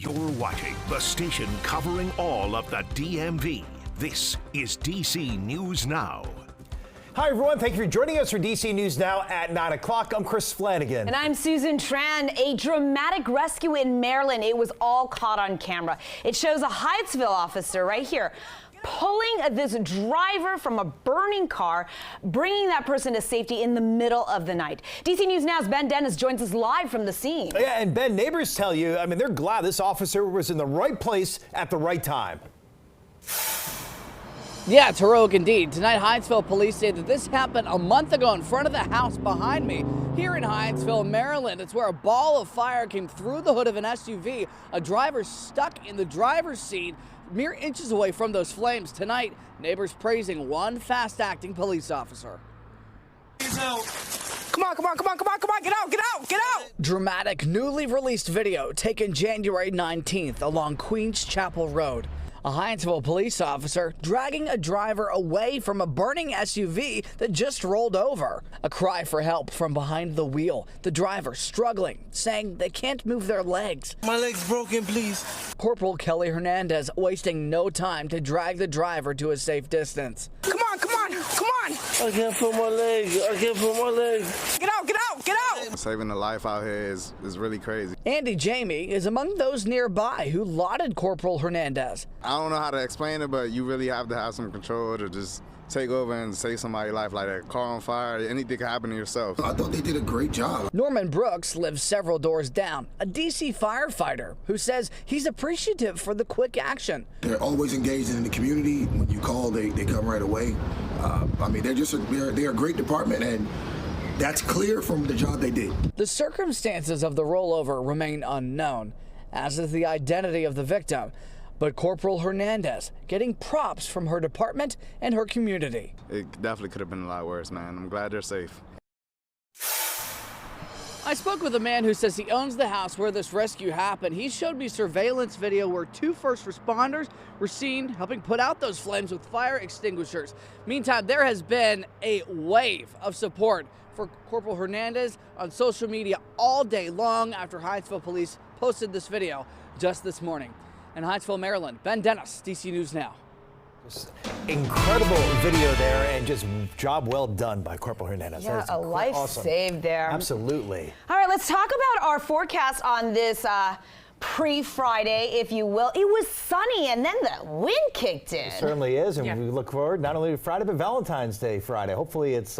You're watching the station covering all of the DMV. This is DC News Now. Hi, everyone. Thank you for joining us for DC News Now at 9 o'clock. I'm Chris Flanagan. And I'm Susan Tran. A dramatic rescue in Maryland. It was all caught on camera. It shows a Hyattsville officer right here pulling this driver from a burning car, bringing that person to safety in the middle of the night. DC News Now's Ben Dennis joins us live from the scene. Yeah, and Ben, neighbors tell you, they're glad this officer was in the right place at the right time. Yeah, it's heroic indeed. Tonight, Hyattsville police say that this happened a month ago in front of the house behind me here in Hyattsville, Maryland. It's where a ball of fire came through the hood of an SUV. A driver stuck in the driver's seat, mere inches away from those flames. Tonight, neighbors praising one fast-acting police officer. Come on, get out! Dramatic, newly released video taken January 19th along Queens Chapel Road. A Hyattsville police officer dragging a driver away from a burning SUV that just rolled over. A cry for help from behind the wheel. The driver struggling, saying they can't move their legs. My leg's broken, please. Corporal Kelly Hernandez wasting no time to drag the driver to a safe distance. Come on! I can't feel my leg. Get out! Saving a life out here is really crazy. Andy Jamie is among those nearby who lauded Corporal Hernandez. I don't know how to explain it, but you really have to have some control to just take over and save somebody's life like that. Car on fire, anything can happen to yourself. I thought they did a great job. Norman Brooks lives several doors down, a DC firefighter who says he's appreciative for the quick action. They're always engaged in the community. When you call, they come right away. They're a great department, and that's clear from the job they did. The circumstances of the rollover remain unknown, as is the identity of the victim. But Corporal Hernandez getting props from her department and her community. It definitely could have been a lot worse, man. I'm glad they're safe. I spoke with a man who says he owns the house where this rescue happened. He showed me surveillance video where two first responders were seen helping put out those flames with fire extinguishers. Meantime, there has been a wave of support for Corporal Hernandez on social media all day long after Hyattsville police posted this video just this morning. In Hyattsville, Maryland, Ben Dennis, DC News Now. Just incredible video there, and just job well done by Corporal Hernandez. Yeah, a life saved there. Absolutely. All right, let's talk about our forecast on this pre-Friday, if you will. It was sunny, and then the wind kicked in. It certainly is, and we look forward not only to Friday, but Valentine's Day Friday. Hopefully it's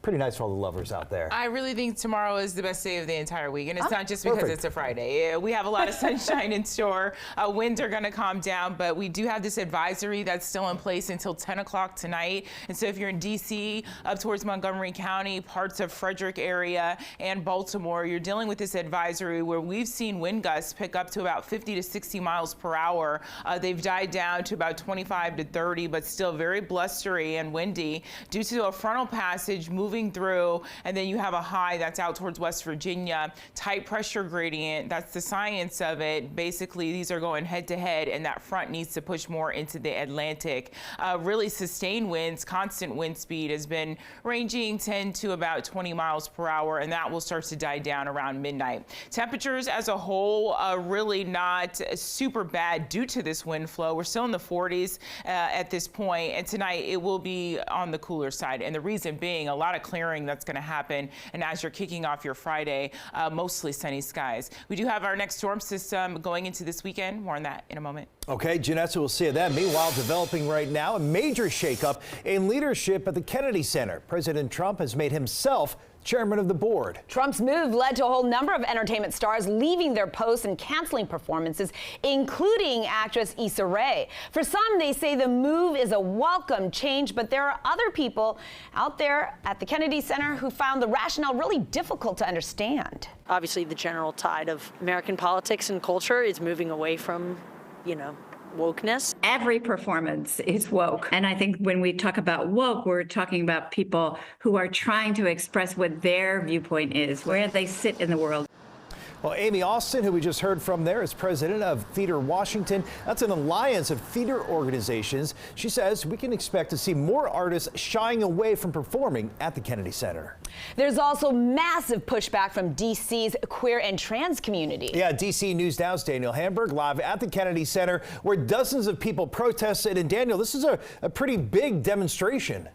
pretty nice for all the lovers out there. I really think tomorrow is the best day of the entire week, and it's not just because it's a Friday. We have a lot of sunshine in store. Winds are going to calm down, but we do have this advisory that's still in place until 10 o'clock tonight. And so if you're in D.C., up towards Montgomery County, parts of Frederick area, and Baltimore, you're dealing with this advisory where we've seen wind gusts pick up to about 50 to 60 miles per hour. They've died down to about 25 to 30, but still very blustery and windy due to a frontal passage moving through, and then you have a high that's out towards West Virginia. Tight pressure gradient, that's the science of it. Basically, these are going head to head, and that front needs to push more into the Atlantic. Really sustained winds, constant wind speed has been ranging 10 to about 20 miles per hour, and that will start to die down around midnight. Temperatures as a whole really not super bad due to this wind flow. We're still in the 40s at this point, and tonight it will be on the cooler side, and the reason being a lot of clearing that's going to happen, and as you're kicking off your Friday, mostly sunny skies. We do have our next storm system going into this weekend. More on that in a moment. Okay, Janessa, we'll see you then. Meanwhile, developing right now, a major shakeup in leadership at the Kennedy Center. President Trump has made himself chairman of the board. Trump's move led to a whole number of entertainment stars leaving their posts and canceling performances, including actress Issa Rae. For some, they say the move is a welcome change, but there are other people out there at the Kennedy Center who found the rationale really difficult to understand. Obviously, the general tide of American politics and culture is moving away from, wokeness. Every performance is woke. And I think when we talk about woke, we're talking about people who are trying to express what their viewpoint is, where they sit in the world. Well, Amy Austin, who we just heard from there, is president of Theater Washington. That's an alliance of theater organizations. She says we can expect to see more artists shying away from performing at the Kennedy Center. There's also massive pushback from D.C.'s queer and trans community. Yeah, D.C. News Now's Daniel Hamburg live at the Kennedy Center, where dozens of people protested. And Daniel, this is a pretty big demonstration.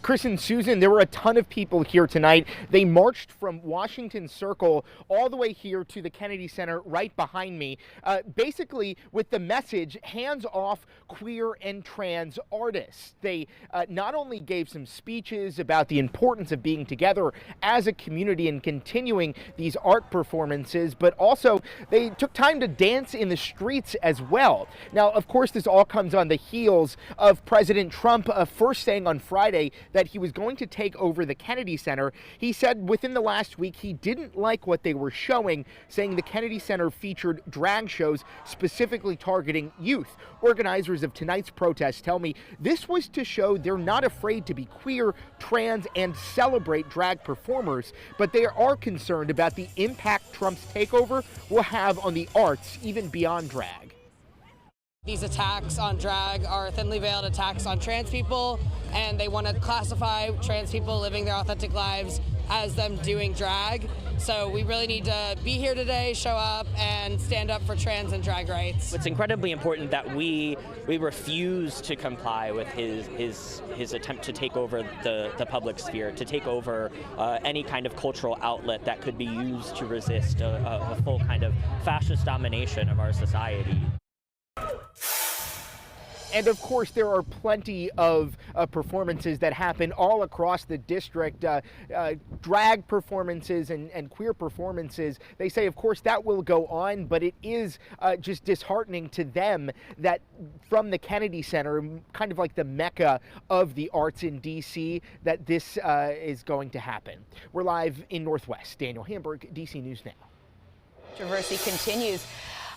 Chris and Susan, there were a ton of people here tonight. They marched from Washington Circle all the way here to the Kennedy Center right behind me, basically with the message, hands off queer and trans artists. They not only gave some speeches about the importance of being together as a community and continuing these art performances, but also they took time to dance in the streets as well. Now, of course, this all comes on the heels of President Trump first saying on Friday that he was going to take over the Kennedy Center. He said within the last week he didn't like what they were showing, saying the Kennedy Center featured drag shows specifically targeting youth. Organizers of tonight's protest tell me this was to show they're not afraid to be queer, trans, and celebrate drag performers, but they are concerned about the impact Trump's takeover will have on the arts, even beyond drag. These attacks on drag are thinly veiled attacks on trans people, and they want to classify trans people living their authentic lives as them doing drag. So we really need to be here today, show up, and stand up for trans and drag rights. It's incredibly important that we refuse to comply with his attempt to take over the public sphere, to take over any kind of cultural outlet that could be used to resist a full kind of fascist domination of our society. And of course, there are plenty of performances that happen all across the district, drag performances and queer performances. They say, of course, that will go on, but it is just disheartening to them that from the Kennedy Center, kind of like the mecca of the arts in D.C., that this is going to happen. We're live in Northwest. Daniel Hamburg, D.C. News Now. Controversy continues.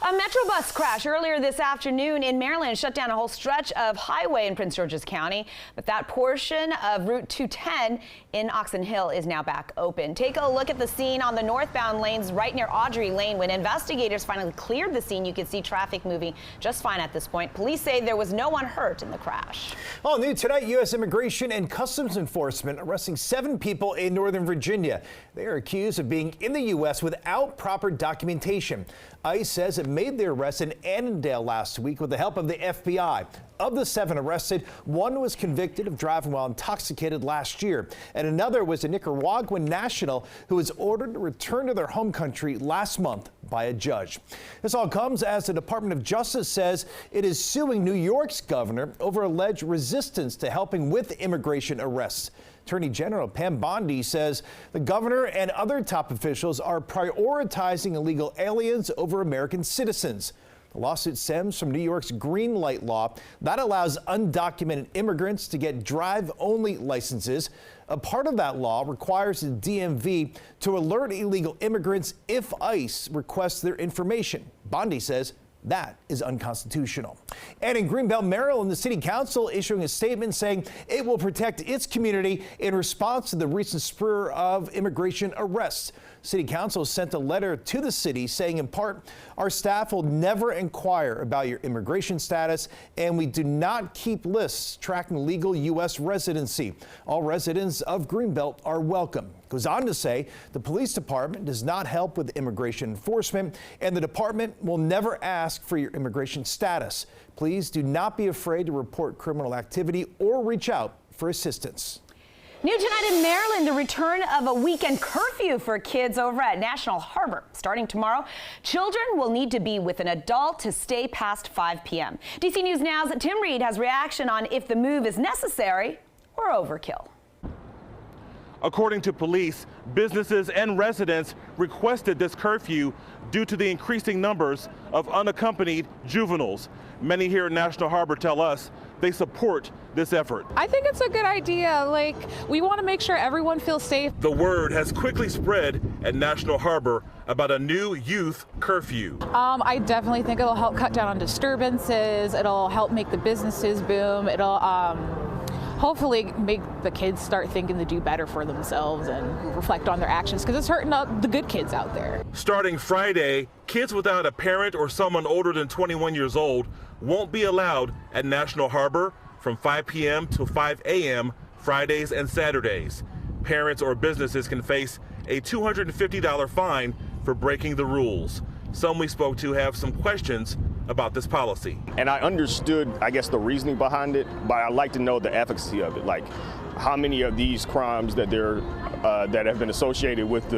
A Metro bus crash earlier this afternoon in Maryland shut down a whole stretch of highway in Prince George's County, but that portion of Route 210 in Oxon Hill is now back open. Take a look at the scene on the northbound lanes right near Audrey Lane. When investigators finally cleared the scene, you could see traffic moving just fine at this point. Police say there was no one hurt in the crash. All new tonight, U.S. Immigration and Customs Enforcement arresting 7 people in Northern Virginia. They are accused of being in the U.S. without proper documentation. ICE says it made their arrest in Annandale last week with the help of the FBI. Of the 7 arrested, 1 was convicted of driving while intoxicated last year, and another was a Nicaraguan national who was ordered to return to their home country last month by a judge. This all comes as the Department of Justice says it is suing New York's governor over alleged resistance to helping with immigration arrests. Attorney General Pam Bondi says the governor and other top officials are prioritizing illegal aliens over American citizens. The lawsuit stems from New York's green light law that allows undocumented immigrants to get drive-only licenses. A part of that law requires the DMV to alert illegal immigrants if ICE requests their information. Bondi says that is unconstitutional. And in Greenbelt, Maryland, the city council issuing a statement saying it will protect its community in response to the recent spur of immigration arrests. City council sent a letter to the city saying, in part, our staff will never inquire about your immigration status, and we do not keep lists tracking legal U.S. residency. All residents of Greenbelt are welcome. Goes on to say the police department does not help with immigration enforcement, and the department will never ask for your immigration status. Please do not be afraid to report criminal activity or reach out for assistance. New tonight in Maryland, the return of a weekend curfew for kids over at National Harbor. Starting tomorrow, children will need to be with an adult to stay past 5 p.m. DC News Now's Tim Reed has reaction on if the move is necessary or overkill. According to police, businesses and residents requested this curfew due to the increasing numbers of unaccompanied juveniles. Many here at National Harbor tell us they support this effort. I think it's a good idea. Like, we want to make sure everyone feels safe. The word has quickly spread at National Harbor about a new youth curfew. I definitely think it'll help cut down on disturbances. It'll help make the businesses boom. It'll hopefully make the kids start thinking to do better for themselves and reflect on their actions, because it's hurting the good kids out there. Starting Friday, kids without a parent or someone older than 21 years old won't be allowed at National Harbor from 5 p.m. to 5 a.m. Fridays and Saturdays. Parents or businesses can face a $250 fine for breaking the rules. Some we spoke to have some questions about this policy. And I understood, I guess, the reasoning behind it, but I'd like to know the efficacy of it. Like, how many of these crimes that that have been associated with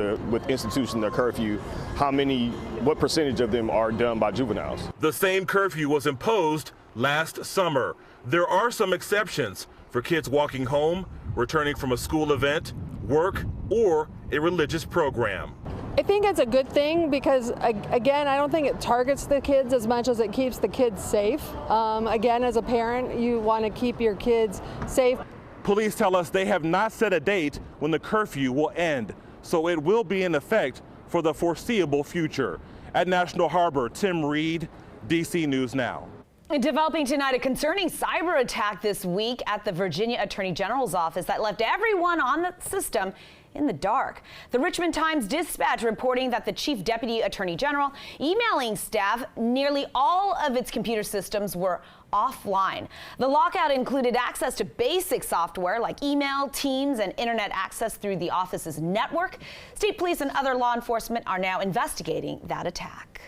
instituting the curfew, what percentage of them are done by juveniles? The same curfew was imposed last summer. There are some exceptions for kids walking home, returning from a school event, work, or a religious program. I think it's a good thing because, again, I don't think it targets the kids as much as it keeps the kids safe. Again, as a parent, you want to keep your kids safe. Police tell us they have not set a date when the curfew will end, so it will be in effect for the foreseeable future. At National Harbor, Tim Reed, DC News Now. Developing tonight, a concerning cyber attack this week at the Virginia Attorney General's office that left everyone on the system in the dark. The Richmond Times-Dispatch reporting that the Chief Deputy Attorney General emailing staff nearly all of its computer systems were offline. The lockout included access to basic software like email, Teams, and internet access through the office's network. State police and other law enforcement are now investigating that attack.